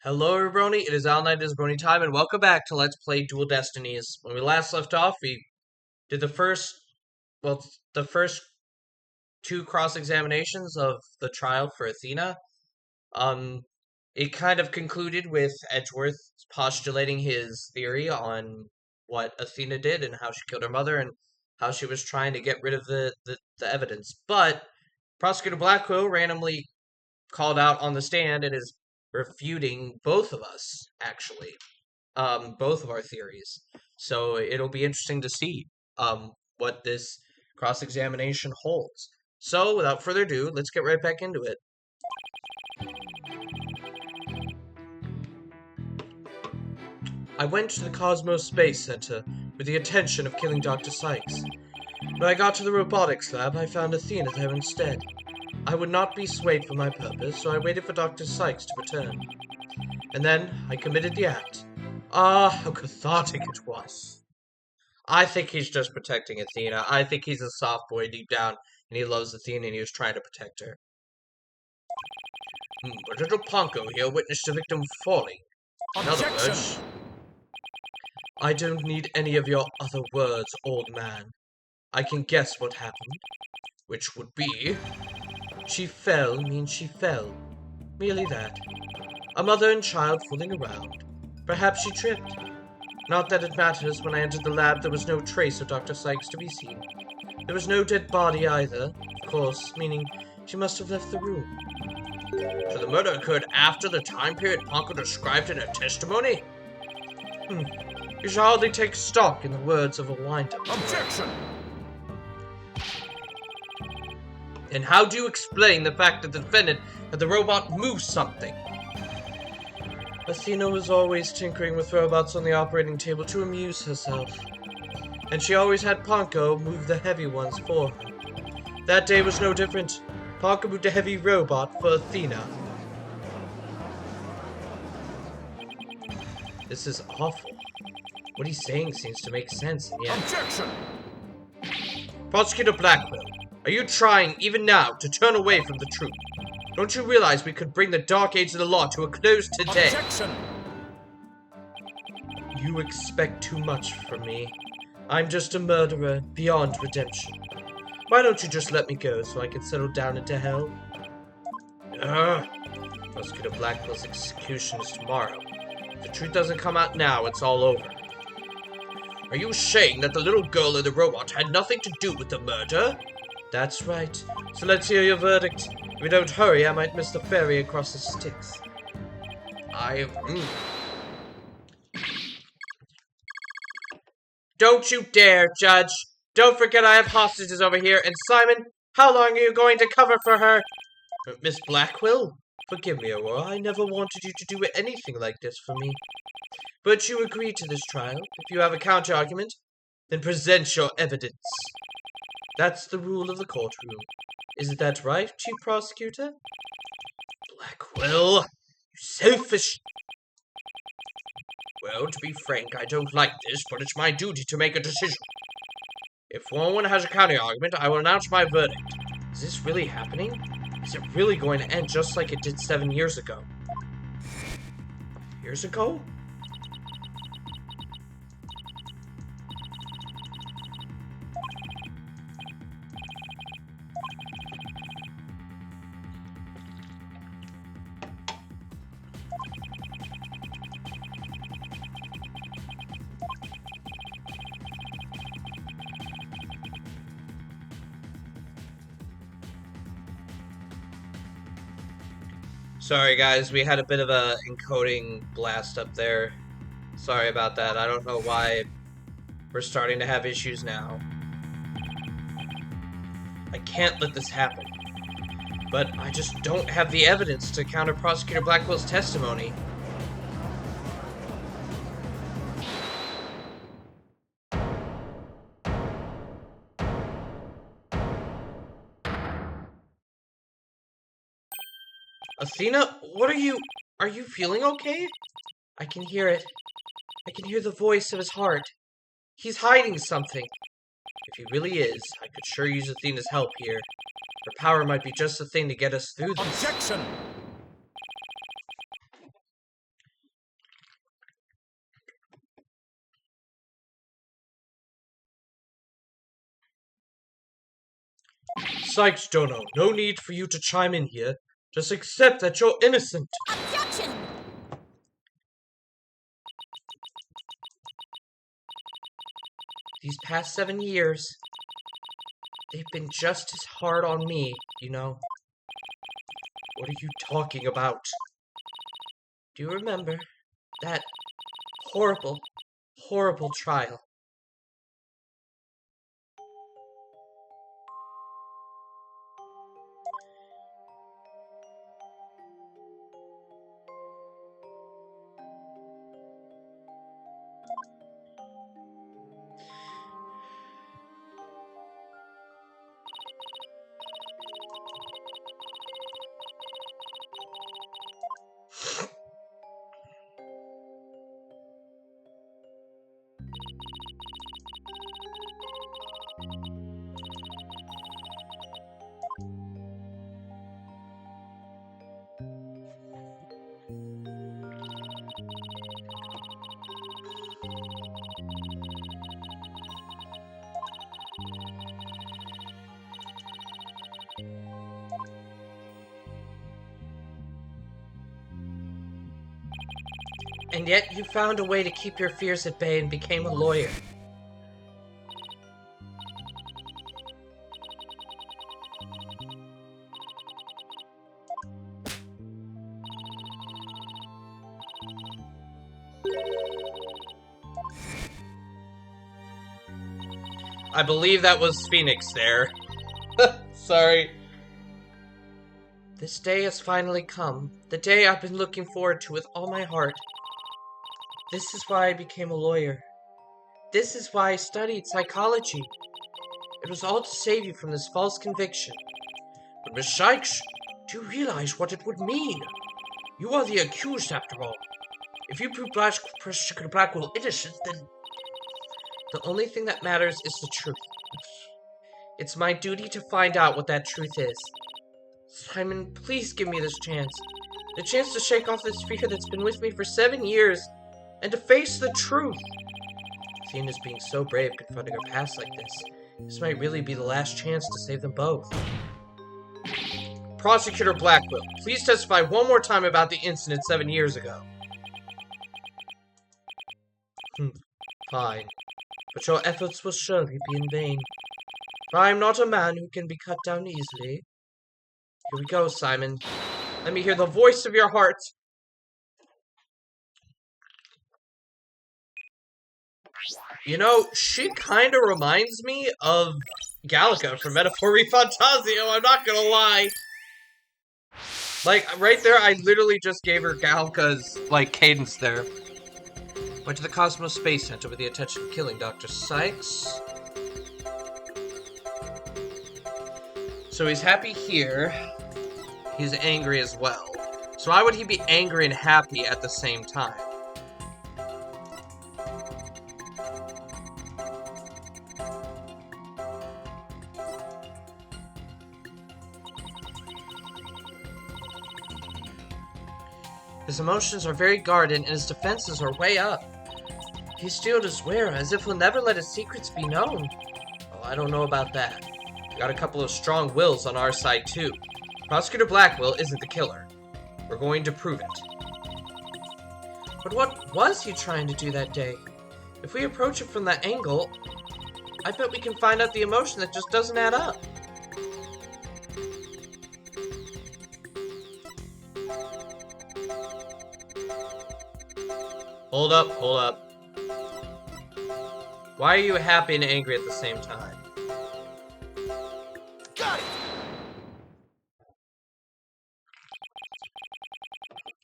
Hello everybody, it is Al Night, it is Brony time, and welcome back to Let's Play Dual Destinies. When we last left off, we did the first two cross-examinations of the trial for Athena. Um, it kind of concluded with Edgeworth postulating his theory on what Athena did and how she killed her mother and how she was trying to get rid of the evidence. But Prosecutor Blackwell randomly called out on the stand and is refuting both of us, actually. Both of our theories. So it'll be interesting to see what this cross-examination holds. So without further ado, let's get right back into it. I went to the Cosmos Space Center with the intention of killing Dr. Sykes. When I got to the robotics lab, I found Athena there instead. I would not be swayed from my purpose, so I waited for Dr. Sykes to return. And then I committed the act. Ah, how cathartic it was. I think he's just protecting Athena. I think he's a soft boy deep down, and he loves Athena, and he was trying to protect her. But little Ponko here witnessed the victim falling. In other words, I don't need any of your other words, old man. I can guess what happened, which would be... She fell means she fell. Merely that. A mother and child fooling around. Perhaps she tripped. Not that it matters. When I entered the lab, there was no trace of Dr. Sykes to be seen. There was no dead body either, of course, meaning she must have left the room. So the murder occurred after the time period Ponko described in her testimony? You should hardly take stock in the words of a wind-up. Objection! And how do you explain the fact that the defendant had the robot move something? Athena was always tinkering with robots on the operating table to amuse herself. And she always had Ponko move the heavy ones for her. That day was no different. Ponko moved a heavy robot for Athena. This is awful. What he's saying seems to make sense, and yet... Objection! Prosecutor Blackwell, are you trying, even now, to turn away from the truth? Don't you realize we could bring the dark age of the law to a close today? Objection! You expect too much from me. I'm just a murderer beyond redemption. Why don't you just let me go so I can settle down into hell? Prosecutor Blackwell's execution is tomorrow. If the truth doesn't come out now, it's all over. Are you saying that the little girl in the robot had nothing to do with the murder? That's right. So let's hear your verdict. If we don't hurry, I might miss the ferry across the Styx. Don't you dare, Judge! Don't forget I have hostages over here, and Simon, how long are you going to cover for her? Miss Blackwell? Forgive me, Aurora, I never wanted you to do anything like this for me. But you agreed to this trial. If you have a counter-argument, then present your evidence. That's the rule of the courtroom. Isn't that right, Chief Prosecutor? Blackwell, you selfish... Well, to be frank, I don't like this, but it's my duty to make a decision. If no one has a counter-argument, I will announce my verdict. Is this really happening? Is it really going to end just like it did 7 years ago? Years ago? Sorry guys, we had a bit of a encoding blast up there. Sorry about that. I don't know why we're starting to have issues now. I can't let this happen. But I just don't have the evidence to counter Prosecutor Blackwell's testimony. Athena, what are you feeling okay? I can hear it. I can hear the voice of his heart. He's hiding something. If he really is, I could sure use Athena's help here. Her power might be just the thing to get us through this. Objection! Sykes, Dono, no need for you to chime in here. Just accept that you're innocent. Objection! These past 7 years, they've been just as hard on me, you know. What are you talking about? Do you remember that horrible, horrible trial? And yet you found a way to keep your fears at bay and became a lawyer. I believe that was Phoenix there. Sorry. This day has finally come. The day I've been looking forward to with all my heart. This is why I became a lawyer. This is why I studied psychology. It was all to save you from this false conviction. But Miss Sykes, do you realize what it would mean? You are the accused, after all. If you prove Blackwell innocent, then the only thing that matters is the truth. It's my duty to find out what that truth is. Simon, please give me this chance. The chance to shake off this fear that's been with me for 7 years, and to face the truth. Seeing as being so brave confronting her past like this might really be the last chance to save them both. Prosecutor Blackwell, please testify one more time about the incident 7 years ago. Fine. But your efforts will surely be in vain. For I am not a man who can be cut down easily. Here we go, Simon. Let me hear the voice of your heart. You know, she kind of reminds me of Gallica from Metaphor Fantasio, I'm not gonna lie. Like, right there, I literally just gave her Gallica's, like, cadence there. Went to the Cosmos Space Center with the intention of killing Dr. Sykes. So he's happy here. He's angry as well. So why would he be angry and happy at the same time? His emotions are very guarded and his defenses are way up. He's steeled his wear as if he'll never let his secrets be known. Well, I don't know about that. We got a couple of strong wills on our side too. Prosecutor Blackwell isn't the killer. We're going to prove it. But what was he trying to do that day? If we approach it from that angle, I bet we can find out the emotion that just doesn't add up. Hold up, hold up. Why are you happy and angry at the same time? Got it!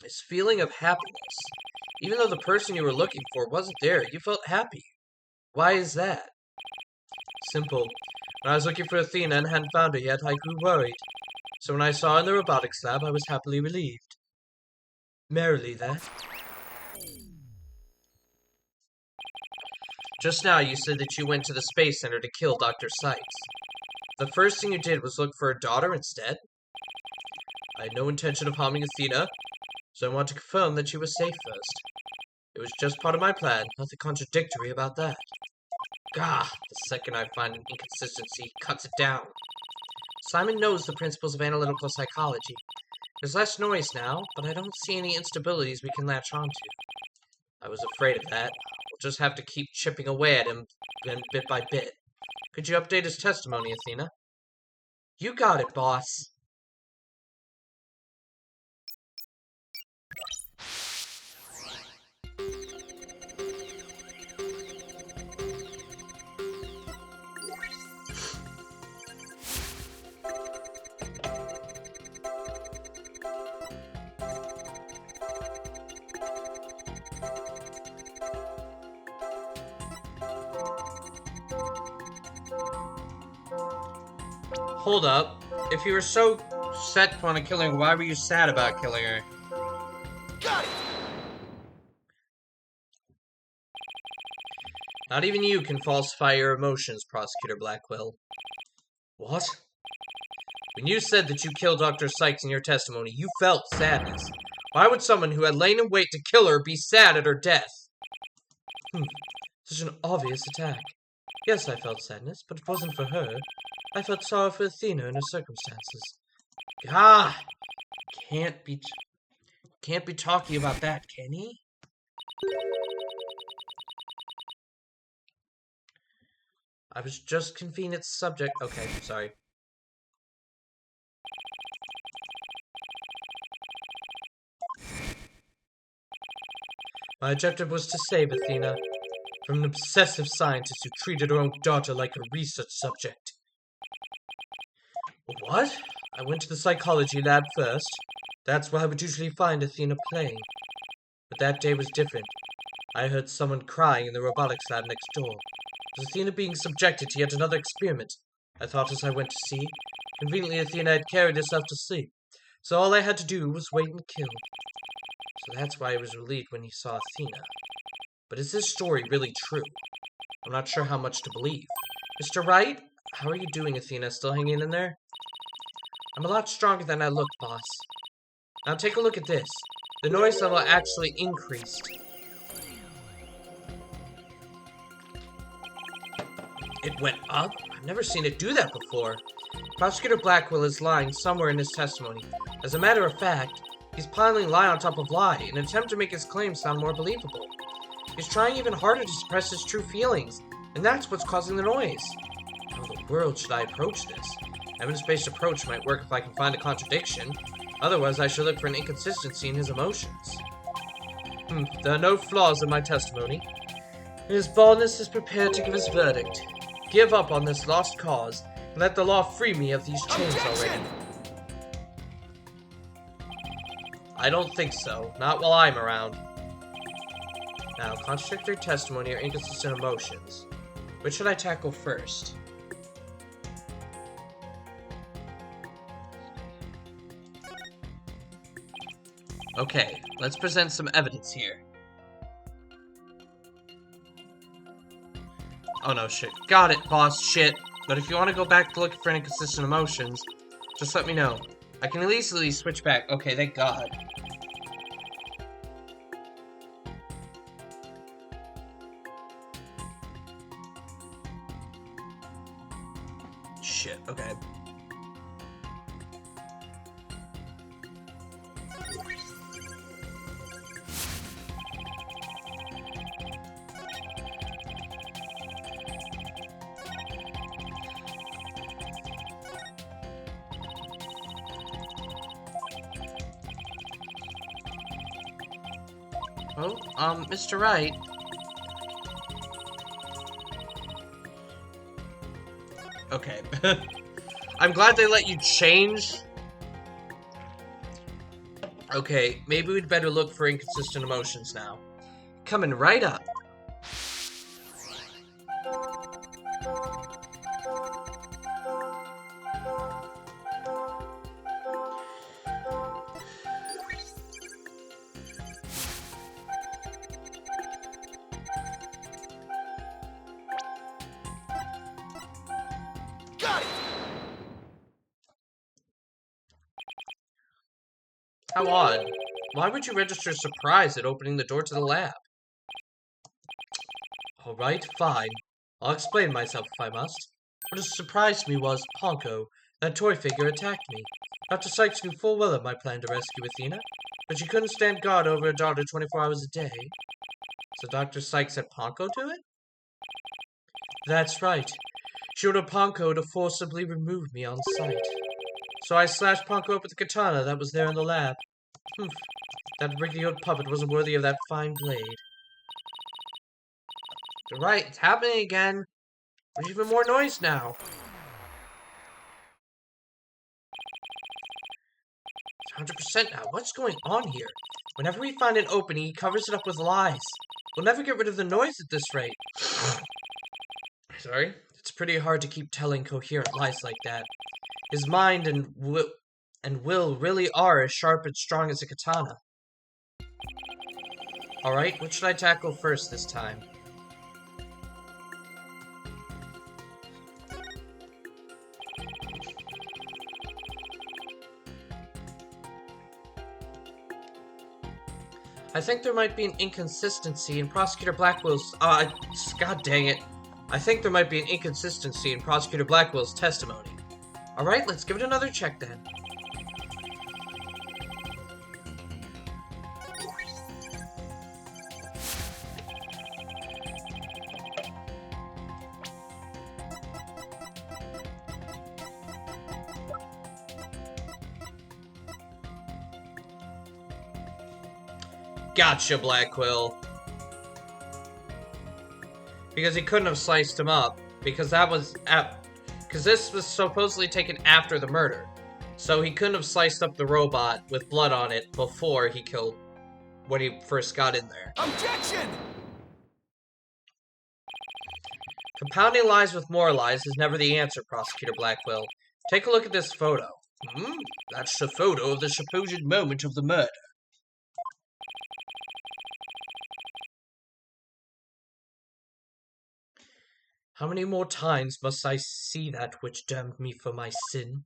This feeling of happiness. Even though the person you were looking for wasn't there, you felt happy. Why is that? Simple. When I was looking for Athena and hadn't found her yet, I grew worried. So when I saw her in the robotics lab, I was happily relieved. Merrily, that. Just now, you said that you went to the Space Center to kill Dr. Sykes. The first thing you did was look for her daughter instead? I had no intention of harming Athena, so I want to confirm that she was safe first. It was just part of my plan, nothing contradictory about that. Gah, the second I find an inconsistency, he cuts it down. Simon knows the principles of analytical psychology. There's less noise now, but I don't see any instabilities we can latch onto. I was afraid of that. We'll just have to keep chipping away at him bit by bit. Could you update his testimony, Athena? You got it, boss. Hold up. If you were so set on killing her, why were you sad about killing her? Got it! Not even you can falsify your emotions, Prosecutor Blackwell. What? When you said that you killed Dr. Sykes in your testimony, you felt sadness. Why would someone who had lain in wait to kill her be sad at her death? Such an obvious attack. Yes, I felt sadness, but it wasn't for her. I felt sorry for Athena and her circumstances. Ah! Can't be talking about that, can he? I was just convening its subject. Okay, sorry. My objective was to save Athena from an obsessive scientist who treated her own daughter like a research subject. What? I went to the psychology lab first. That's where I would usually find Athena playing. But that day was different. I heard someone crying in the robotics lab next door. Was Athena being subjected to yet another experiment? I thought as I went to see. Conveniently, Athena had carried herself to sleep, so all I had to do was wait and kill. So that's why he was relieved when he saw Athena. But is this story really true? I'm not sure how much to believe. Mr. Wright? How are you doing, Athena? Still hanging in there? I'm a lot stronger than I look, boss. Now take a look at this. The noise level actually increased. It went up? I've never seen it do that before. Prosecutor Blackwell is lying somewhere in his testimony. As a matter of fact, he's piling lie on top of lie in an attempt to make his claims sound more believable. He's trying even harder to suppress his true feelings, and that's what's causing the noise. How in the world should I approach this? Evidence-based approach might work if I can find a contradiction. Otherwise, I should look for an inconsistency in his emotions. There are no flaws in my testimony. His baldness is prepared to give his verdict. Give up on this lost cause, and let the law free me of these chains already. I don't think so. Not while I'm around. Now, contradictory testimony or inconsistent emotions. Which should I tackle first? Okay, let's present some evidence here. Oh no, shit. Got it, boss, shit. But if you want to go back to looking for inconsistent emotions, just let me know. I can at least switch back. Okay, thank God. Shit, okay. Oh, Mr. Wright. Okay. I'm glad they let you change. Okay, maybe we'd better look for inconsistent emotions now. Coming right up. Got it! How odd. Why would you register surprise at opening the door to the lab? Alright, fine. I'll explain myself if I must. What surprised me was, Ponko, That toy figure attacked me. Dr. Sykes knew full well of my plan to rescue Athena, but she couldn't stand guard over her daughter 24 hours a day. So Dr. Sykes had Ponko do it? That's right. She ordered Ponko to forcibly remove me on sight. So I slashed Ponko up with the katana that was there in the lab. Humph. That rickety-old puppet wasn't worthy of that fine blade. You're right, it's happening again. There's even more noise now. It's 100% now. What's going on here? Whenever we find an opening, he covers it up with lies. We'll never get rid of the noise at this rate. Sorry? It's pretty hard to keep telling coherent lies like that. His mind and will really are as sharp and strong as a katana. Alright, what should I tackle first this time? I think there might be an inconsistency in Prosecutor Blackwell's, god dang it. I think there might be an inconsistency in Prosecutor Blackwell's testimony. Alright, let's give it another check then. Gotcha, Blackwell. Because he couldn't have sliced him up. Because this was supposedly taken after the murder. So he couldn't have sliced up the robot with blood on it before he killed when he first got in there. Objection! Compounding lies with more lies is never the answer, Prosecutor Blackwell. Take a look at this photo. That's the photo of the supposed moment of the murder. How many more times must I see that which damned me for my sin?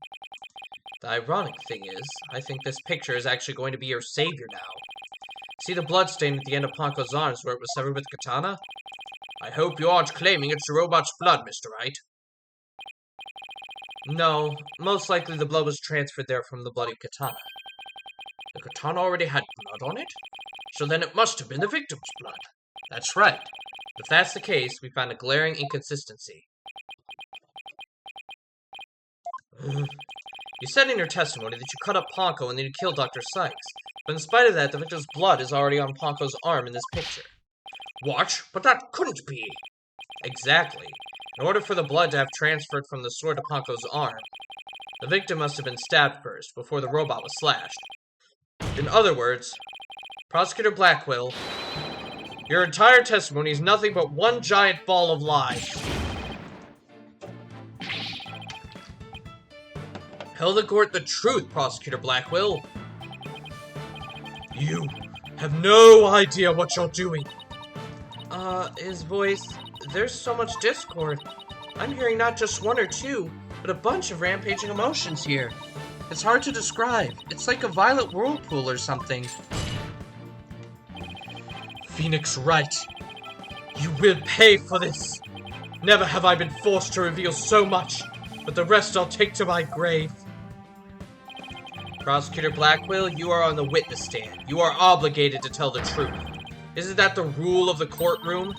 The ironic thing is, I think this picture is actually going to be your savior now. See the bloodstain at the end of Ponko's arms where it was severed with the katana? I hope you aren't claiming it's the robot's blood, Mr. Wright. No, most likely the blood was transferred there from the bloody katana. The katana already had blood on it? So then it must have been the victim's blood. That's right. If that's the case, we found a glaring inconsistency. You said in your testimony that you cut up Ponko and then you killed Dr. Sykes. But in spite of that, the victim's blood is already on Ponko's arm in this picture. What? But that couldn't be! Exactly. In order for the blood to have transferred from the sword to Ponko's arm, the victim must have been stabbed first, before the robot was slashed. In other words, Prosecutor Blackwell, your entire testimony is nothing but one giant ball of lies. Tell the court the truth, Prosecutor Blackwell. You have no idea what you're doing. His voice, there's so much discord. I'm hearing not just one or two, but a bunch of rampaging emotions here. It's hard to describe. It's like a violent whirlpool or something. Phoenix Wright, you will pay for this. Never have I been forced to reveal so much, but the rest I'll take to my grave. Prosecutor Blackwell, you are on the witness stand. You are obligated to tell the truth. Isn't that the rule of the courtroom?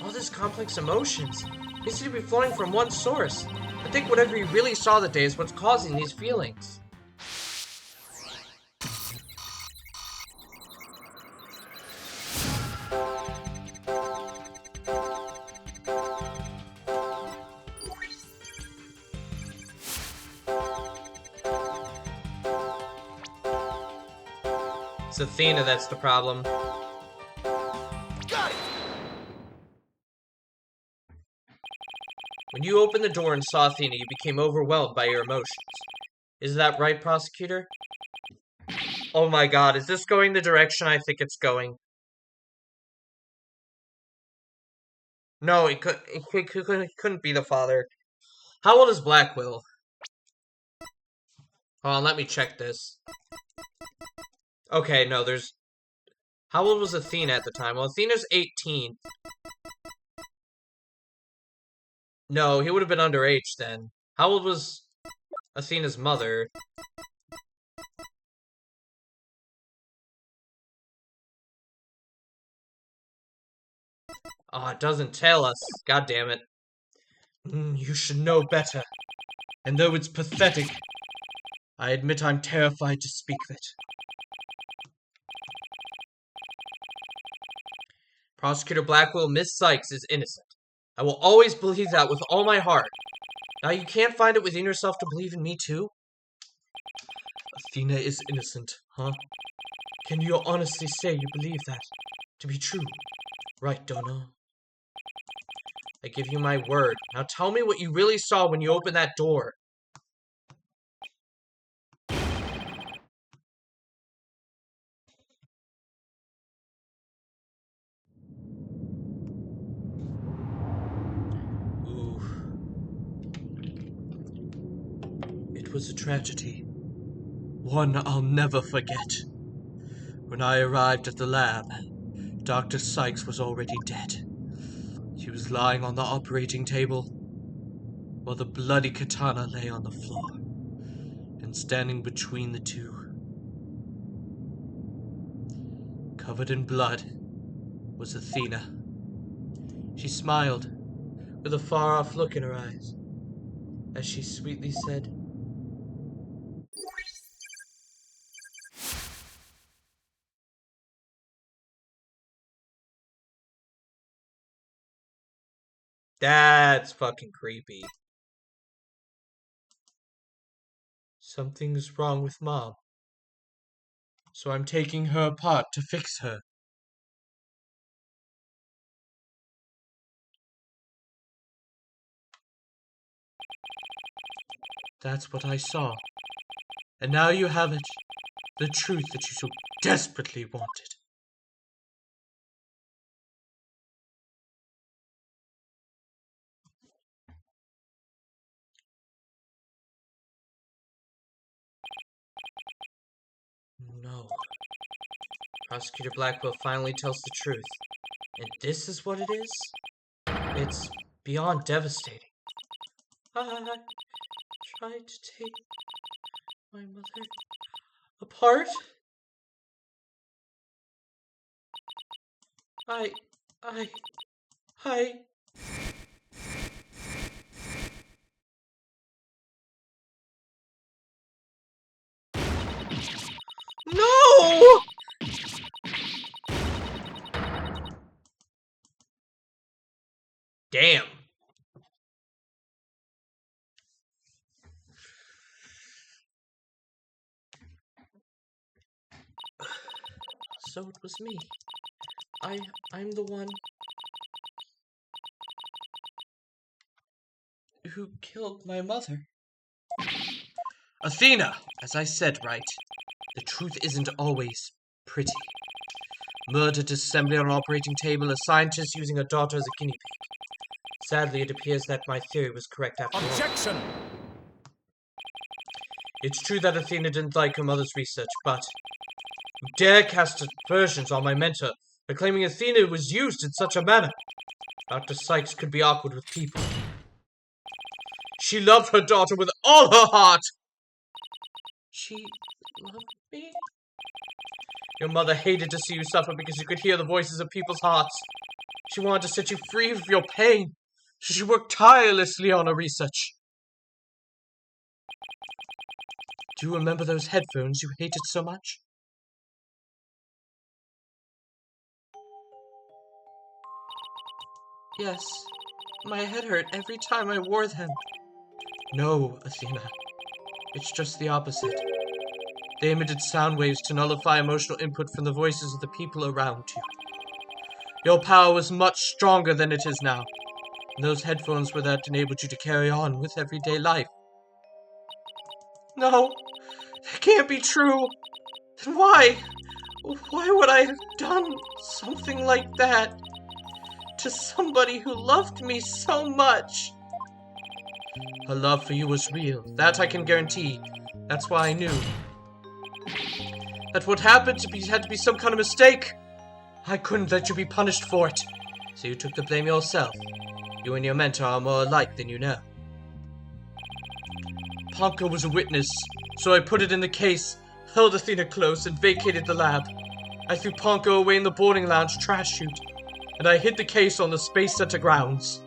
All these complex emotions needs to be flowing from one source. I think whatever you really saw that day is what's causing these feelings. It's Athena that's the problem. Got it! When you opened the door and saw Athena, you became overwhelmed by your emotions. Is that right, Prosecutor? Oh my god, is this going the direction I think it's going? No, it couldn't be the father. How old is Blackwell? Hold on, let me check this. Okay, no, there's... How old was Athena at the time? Well, Athena's 18. No, he would have been underage then. How old was... Athena's mother. Oh, it doesn't tell us. God damn it. You should know better. And though it's pathetic, I admit I'm terrified to speak of it. Prosecutor Blackwell, Miss Sykes is innocent. I will always believe that with all my heart. Now you can't find it within yourself to believe in me too? Athena is innocent, huh? Can you honestly say you believe that to be true? Right, Donna? I give you my word. Now tell me what you really saw when you opened that door. Ooh. It was a tragedy. One I'll never forget. When I arrived at the lab, Dr. Sykes was already dead. She was lying on the operating table, while the bloody katana lay on the floor. And standing between the two, covered in blood, was Athena. She smiled, with a far-off look in her eyes, as she sweetly said, "That's fucking creepy. Something's wrong with Mom, so I'm taking her apart to fix her." That's what I saw. And now you have it. The truth that you so desperately wanted. No. Prosecutor Blackwell finally tells the truth. And this is what it is? It's beyond devastating. I tried to take my mother apart. I... No! Damn. So it was me. I'm the one who killed my mother. Athena! As I said, right? The truth isn't always pretty. Murdered assembly on an operating table, a scientist using a daughter as a guinea pig. Sadly, it appears that my theory was correct after all. Objection! It's true that Athena didn't like her mother's research, but you dare cast aspersions on my mentor by claiming Athena was used in such a manner. Dr. Sykes could be awkward with people. She loved her daughter with all her heart. She loved me? Your mother hated to see you suffer because she could hear the voices of people's hearts. She wanted to set you free of your pain, so she worked tirelessly on her research. Do you remember those headphones you hated so much? Yes, my head hurt every time I wore them. No, Athena. It's just the opposite. They emitted sound waves to nullify emotional input from the voices of the people around you. Your power was much stronger than it is now. And those headphones were that enabled you to carry on with everyday life. No, that can't be true. Then why? Why would I have done something like that to somebody who loved me so much? Her love for you was real. That I can guarantee. That's why I knew that what happened had to be some kind of mistake. I couldn't let you be punished for it. So you took the blame yourself. You and your mentor are more alike than you know. Ponko was a witness, so I put it in the case, held Athena close, and vacated the lab. I threw Ponko away in the boarding lounge trash chute, and I hid the case on the Space Center grounds.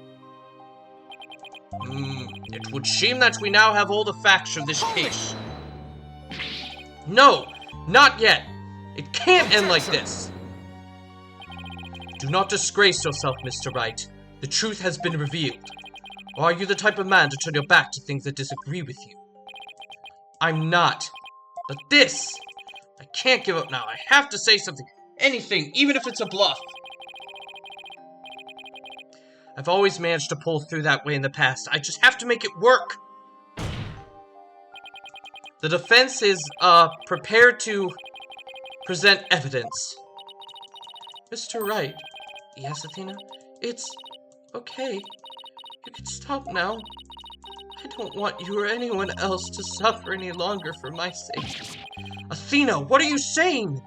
It would seem that we now have all the facts of this case. No, not yet. It can't end like this. Do not disgrace yourself, Mr. Wright. The truth has been revealed. Or are you the type of man to turn your back to things that disagree with you? I'm not. But this! I can't give up now. I have to say something. Anything, even if it's a bluff. I've always managed to pull through that way in the past. I just have to make it work. The defense is, prepared to present evidence. Mr. Wright. Yes, Athena? It's okay. You can stop now. I don't want you or anyone else to suffer any longer for my sake. Athena, what are you saying?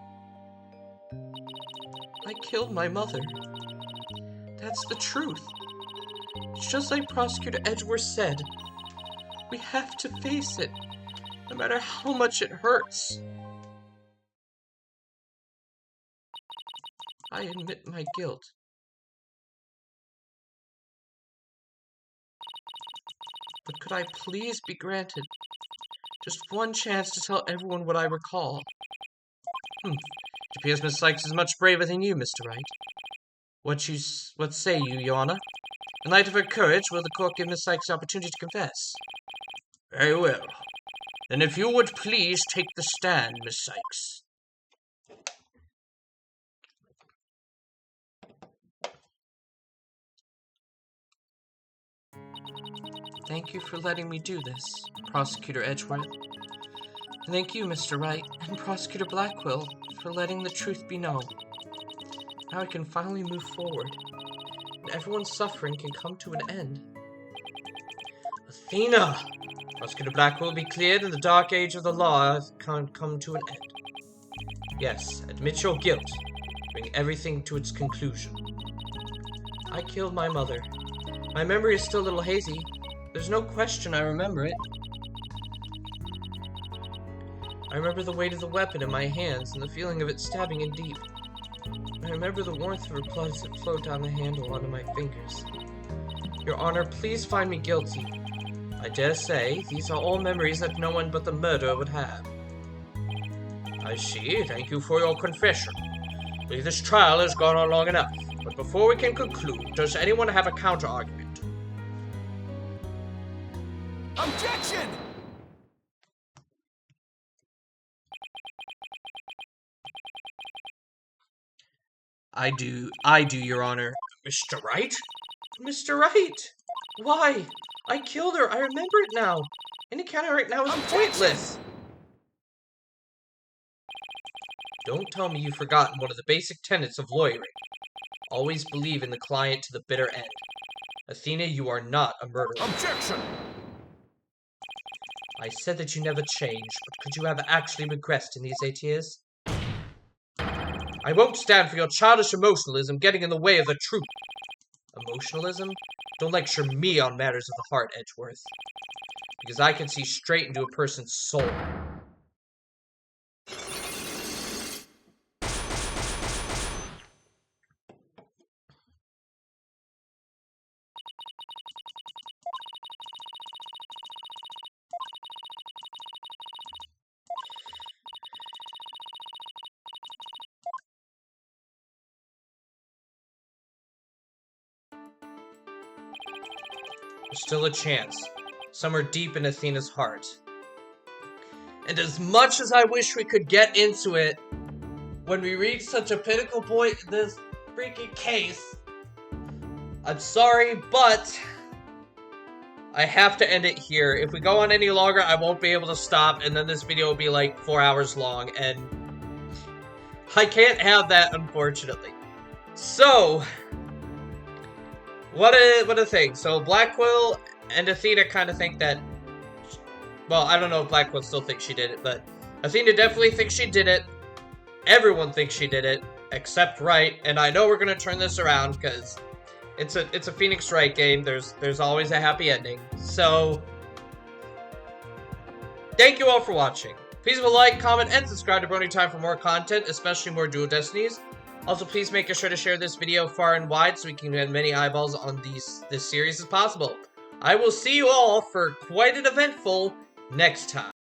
I killed my mother. That's the truth. It's just like Prosecutor Edgeworth said. We have to face it, no matter how much it hurts. I admit my guilt. But could I please be granted just one chance to tell everyone what I recall? It appears Miss Sykes is much braver than you, Mr. Wright. What say you, Your Honor? In light of her courage, will the court give Miss Sykes the opportunity to confess? Very well. Then if you would please take the stand, Miss Sykes. Thank you for letting me do this, Prosecutor Edgeworth. And thank you, Mr. Wright, and Prosecutor Blackwell, for letting the truth be known. Now I can finally move forward, and everyone's suffering can come to an end. Athena! Prosecutor Blackwell will be cleared, and the dark age of the law can come to an end. Yes, admit your guilt. Bring everything to its conclusion. I killed my mother. My memory is still a little hazy. There's no question I remember it. I remember the weight of the weapon in my hands and the feeling of it stabbing in deep. I remember the warmth of her blood as it flowed down the handle onto my fingers. Your Honor, please find me guilty. I dare say these are all memories that no one but the murderer would have. I see. Thank you for your confession. I believe this trial has gone on long enough. But before we can conclude, does anyone have a counter-argument? Objection! I do, Your Honor. Mr. Wright? Mr. Wright! Why? I killed her. I remember it now. Any counter right now is pointless. Don't tell me you've forgotten one of the basic tenets of lawyering. Always believe in the client to the bitter end. Athena, you are not a murderer. Objection! I said that you never changed, but could you have actually regressed in these 8 years? I won't stand for your childish emotionalism getting in the way of the truth. Emotionalism? Don't lecture me on matters of the heart, Edgeworth. Because I can see straight into a person's soul. There's still a chance, somewhere deep in Athena's heart. And as much as I wish we could get into it, when we reach such a pinnacle point in this freaking case, I'm sorry, but I have to end it here. If we go on any longer, I won't be able to stop, and then this video will be like 4 hours long, and I can't have that, unfortunately. So, what a thing. So Blackwell and Athena kind of think that, well, I don't know if Blackwell still thinks she did it, but Athena definitely thinks she did it. Everyone thinks she did it, except Wright, and I know we're gonna turn this around because it's a Phoenix Wright game. There's always a happy ending. So Thank you all for watching. Please leave a like, comment, and subscribe to Brony Time for more content, especially more Dual Destinies. Also, please make sure to share this video far and wide so we can get as many eyeballs on this series as possible. I will see you all for quite an eventful next time.